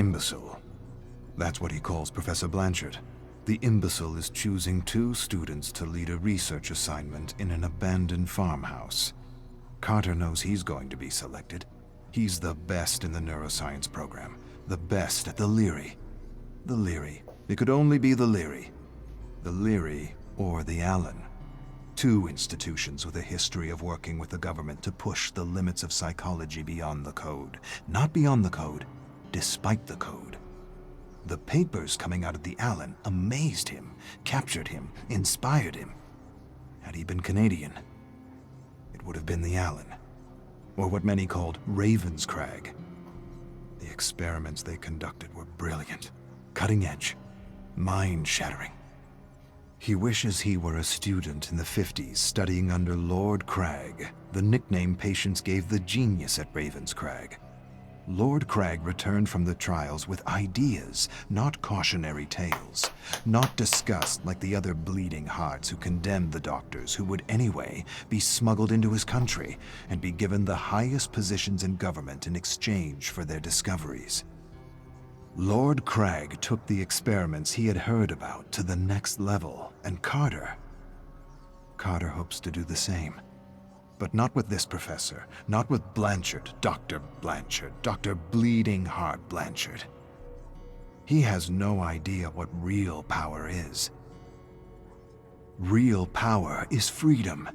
Imbecile. That's what he calls Professor Blanchard. The imbecile is choosing 2 students to lead a research assignment in an abandoned farmhouse. Carter knows he's going to be selected. He's the best in the neuroscience program, the best at the Leary. The Leary. It could only be the Leary. The Leary or the Allen. 2 institutions with a history of working with the government to push the limits of psychology beyond the code. Not beyond the code, despite the code. The papers coming out of the Allen amazed him, captured him, inspired him. Had he been Canadian, it would have been the Allen, or what many called Ravenscrag. The experiments they conducted were brilliant, cutting edge, mind-shattering. He wishes he were a student in the 50s studying under Lord Crag, the nickname patients gave the genius at Ravenscrag. Lord Crag returned from the trials with ideas, not cautionary tales, not disgust like the other bleeding hearts who condemned the doctors who would anyway be smuggled into his country and be given the highest positions in government in exchange for their discoveries. Lord Crag took the experiments he had heard about to the next level, and Carter hopes to do the same. But not with this professor, not with Blanchard, Dr. Blanchard, Dr. Bleeding Heart Blanchard. He has no idea what real power is. Real power is freedom.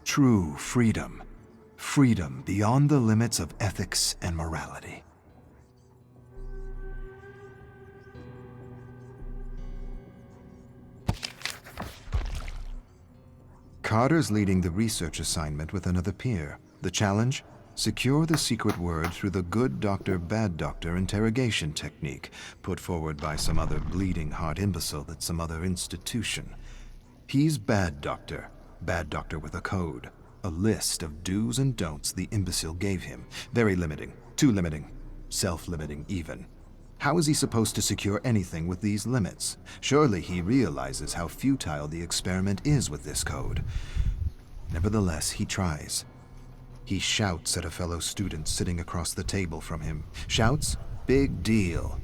True freedom. Freedom beyond the limits of ethics and morality. Carter's leading the research assignment with another peer. The challenge? Secure the secret word through the good doctor, bad doctor interrogation technique put forward by some other bleeding heart imbecile at some other institution. He's bad doctor with a code. A list of do's and don'ts the imbecile gave him. Very limiting, too limiting, self-limiting even. How is he supposed to secure anything with these limits? Surely he realizes how futile the experiment is with this code. Nevertheless, he tries. He shouts at a fellow student sitting across the table from him. Shouts? Big deal.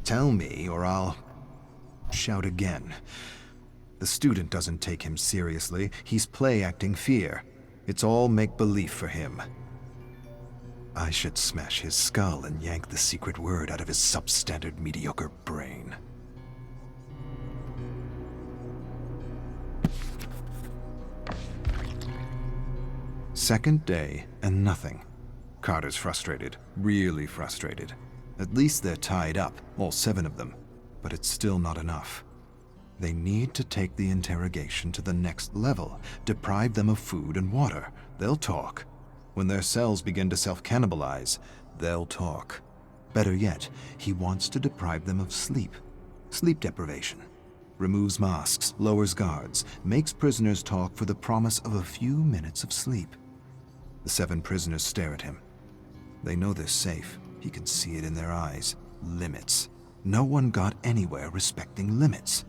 Tell me or I'll... Shout again. The student doesn't take him seriously. He's play-acting fear. It's all make-believe for him. I should smash his skull and yank the secret word out of his substandard mediocre brain. Second day, and nothing. Carter's frustrated, really frustrated. At least they're tied up, all 7 of them, but it's still not enough. They need to take the interrogation to the next level, deprive them of food and water. They'll talk. When their cells begin to self-cannibalize, they'll talk. Better yet, he wants to deprive them of sleep. Sleep deprivation. Removes masks, lowers guards, makes prisoners talk for the promise of a few minutes of sleep. The 7 prisoners stare at him. They know they're safe. He can see it in their eyes. Limits. No one got anywhere respecting limits.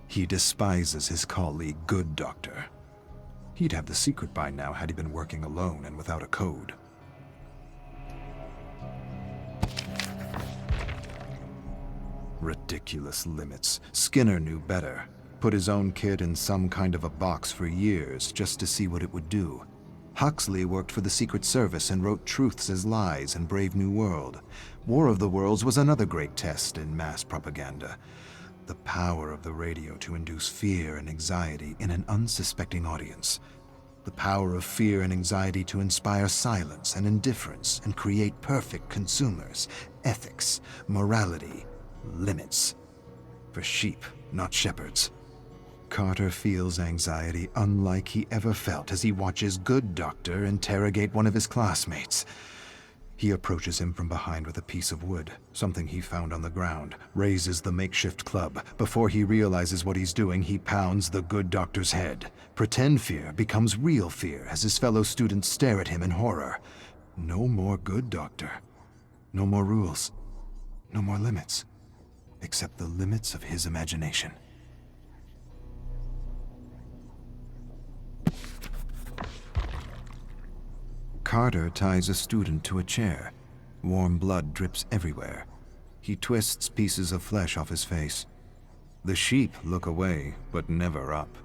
He despises his colleague, Good Doctor. He'd have the secret by now had he been working alone and without a code. Ridiculous limits. Skinner knew better. Put his own kid in some kind of a box for years just to see what it would do. Huxley worked for the Secret Service and wrote Truths as Lies in Brave New World. War of the Worlds was another great test in mass propaganda. The power of the radio to induce fear and anxiety in an unsuspecting audience. The power of fear and anxiety to inspire silence and indifference and create perfect consumers. Ethics, morality, limits. For sheep, not shepherds. Carter feels anxiety unlike he ever felt as he watches Good Doctor interrogate one of his classmates. He approaches him from behind with a piece of wood, something he found on the ground, raises the makeshift club. Before he realizes what he's doing, he pounds the Good Doctor's head. Pretend fear becomes real fear as his fellow students stare at him in horror. No more Good Doctor. No more rules. No more limits. Except the limits of his imagination. Carter ties a student to a chair. Warm blood drips everywhere. He twists pieces of flesh off his face. The sheep look away, but never up.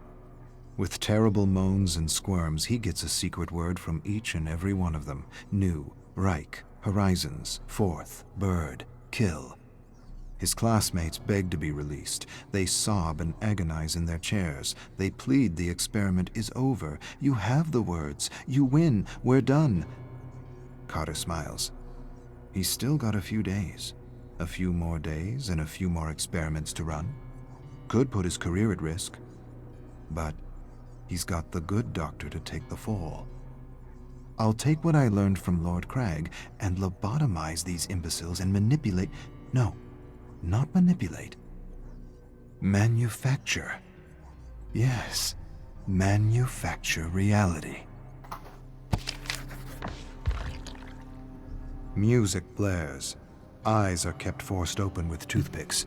With terrible moans and squirms, he gets a secret word from each and every one of them. New, Reich, Horizons, Fourth, Bird, Kill. His classmates beg to be released. They sob and agonize in their chairs. They plead the experiment is over. You have the words. You win. We're done. Carter smiles. He's still got a few days. A few more days and a few more experiments to run. Could put his career at risk. But he's got the good doctor to take the fall. I'll take what I learned from Lord Crag and lobotomize these imbeciles and manipulate... No, not manipulate. Manufacture. Yes, manufacture reality. Music blares. Eyes are kept forced open with toothpicks.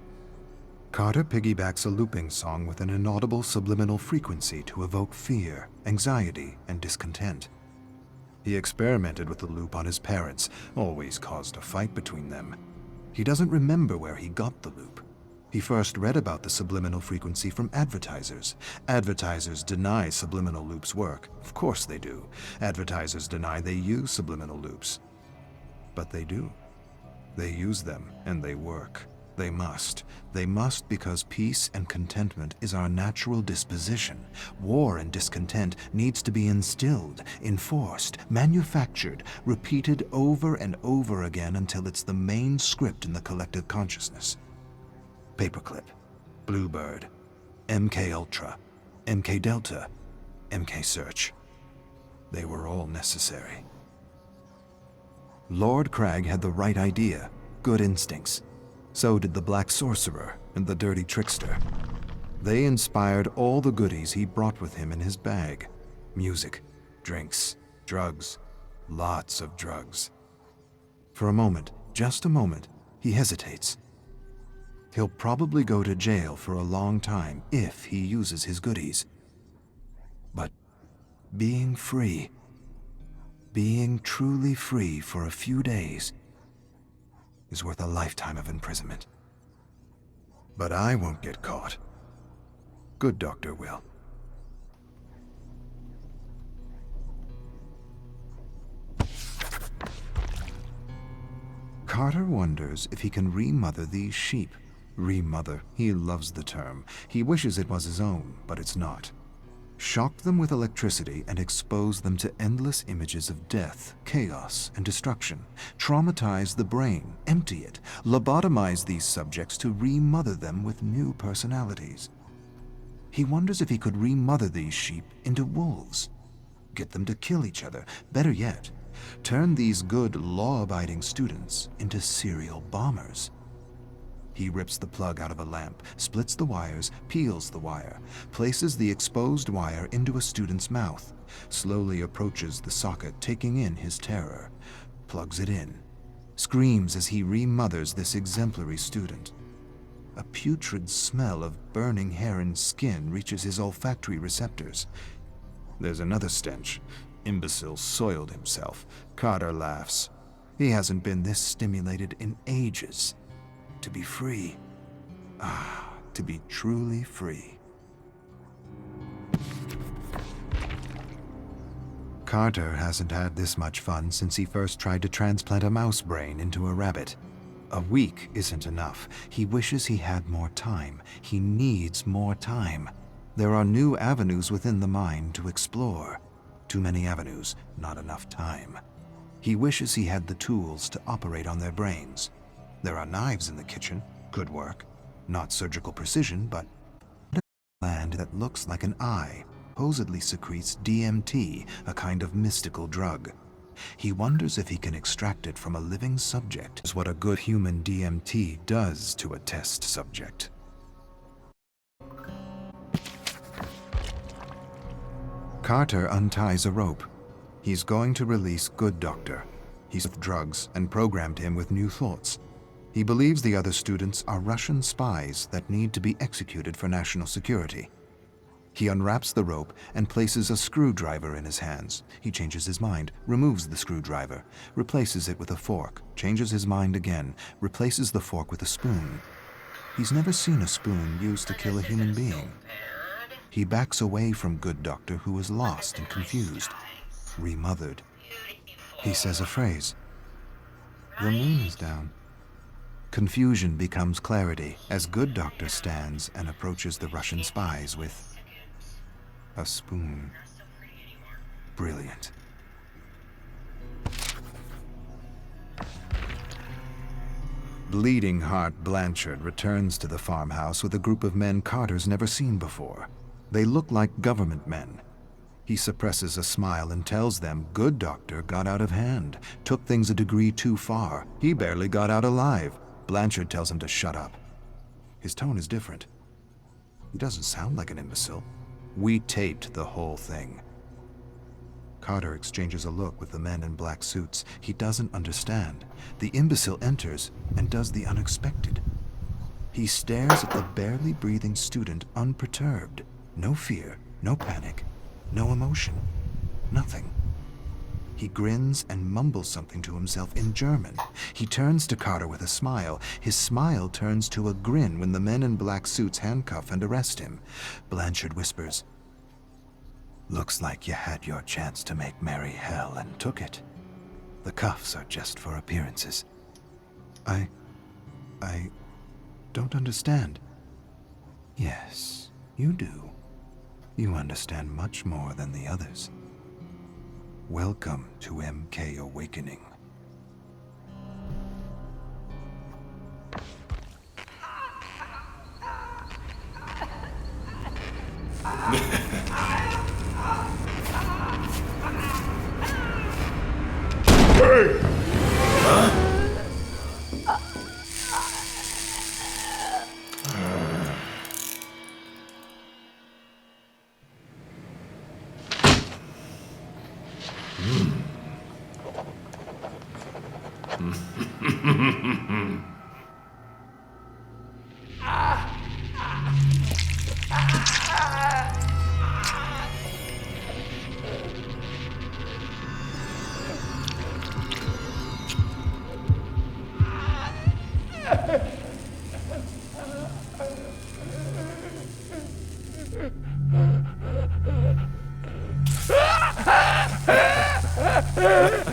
Carter piggybacks a looping song with an inaudible subliminal frequency to evoke fear, anxiety, and discontent. He experimented with the loop on his parents, always caused a fight between them. He doesn't remember where he got the loop. He first read about the subliminal frequency from advertisers. Advertisers deny subliminal loops work. Of course they do. Advertisers deny they use subliminal loops. But they do. They use them, and they work. They must. They must because peace and contentment is our natural disposition. War and discontent needs to be instilled, enforced, manufactured, repeated over and over again until it's the main script in the collective consciousness. Paperclip, Bluebird, MK Ultra, MK Delta, MK Search. They were all necessary. Lord Crag had the right idea, good instincts. So did the Black Sorcerer and the Dirty Trickster. They inspired all the goodies he brought with him in his bag. Music, drinks, drugs, lots of drugs. For a moment, just a moment, he hesitates. He'll probably go to jail for a long time if he uses his goodies. But being free, being truly free for a few days, is worth a lifetime of imprisonment. But I won't get caught. Good doctor will. Carter wonders if he can remother these sheep. Remother, he loves the term. He wishes it was his own, but it's not. Shock them with electricity and expose them to endless images of death, chaos, and destruction. Traumatize the brain, empty it, lobotomize these subjects to remother them with new personalities. He wonders if he could remother these sheep into wolves. Get them to kill each other. Better yet, turn these good, law-abiding students into serial bombers. He rips the plug out of a lamp, splits the wires, peels the wire, places the exposed wire into a student's mouth, slowly approaches the socket, taking in his terror, plugs it in, screams as he remothers this exemplary student. A putrid smell of burning hair and skin reaches his olfactory receptors. There's another stench. Imbecile soiled himself. Carter laughs. He hasn't been this stimulated in ages. To be free. To be truly free. Carter hasn't had this much fun since he first tried to transplant a mouse brain into a rabbit. A week isn't enough. He wishes he had more time. He needs more time. There are new avenues within the mind to explore. Too many avenues, not enough time. He wishes he had the tools to operate on their brains. There are knives in the kitchen, good work. Not surgical precision, but a gland that looks like an eye, supposedly secretes DMT, a kind of mystical drug. He wonders if he can extract it from a living subject, is what a good human DMT does to a test subject. Carter unties a rope. He's going to release Good Doctor. He's with drugs and programmed him with new thoughts. He believes the other students are Russian spies that need to be executed for national security. He unwraps the rope and places a screwdriver in his hands. He changes his mind, removes the screwdriver, replaces it with a fork, changes his mind again, replaces the fork with a spoon. He's never seen a spoon used to kill a human being. He backs away from Good Doctor, who is lost and confused, remothered. He says a phrase. The moon is down. Confusion becomes clarity as Good Doctor stands and approaches the Russian spies with a spoon. Brilliant. Bleeding Heart Blanchard returns to the farmhouse with a group of men Carter's never seen before. They look like government men. He suppresses a smile and tells them Good Doctor got out of hand, took things a degree too far. He barely got out alive. Blanchard tells him to shut up. His tone is different. He doesn't sound like an imbecile. We taped the whole thing. Carter exchanges a look with the men in black suits. He doesn't understand. The imbecile enters and does the unexpected. He stares at the barely breathing student unperturbed. No fear, no panic, no emotion, nothing. He grins and mumbles something to himself in German. He turns to Carter with a smile. His smile turns to a grin when the men in black suits handcuff and arrest him. Blanchard whispers, "Looks like you had your chance to make merry hell and took it. The cuffs are just for appearances." I don't understand." "Yes, you do. You understand much more than the others. Welcome to MK Awakening." Hey! Huh?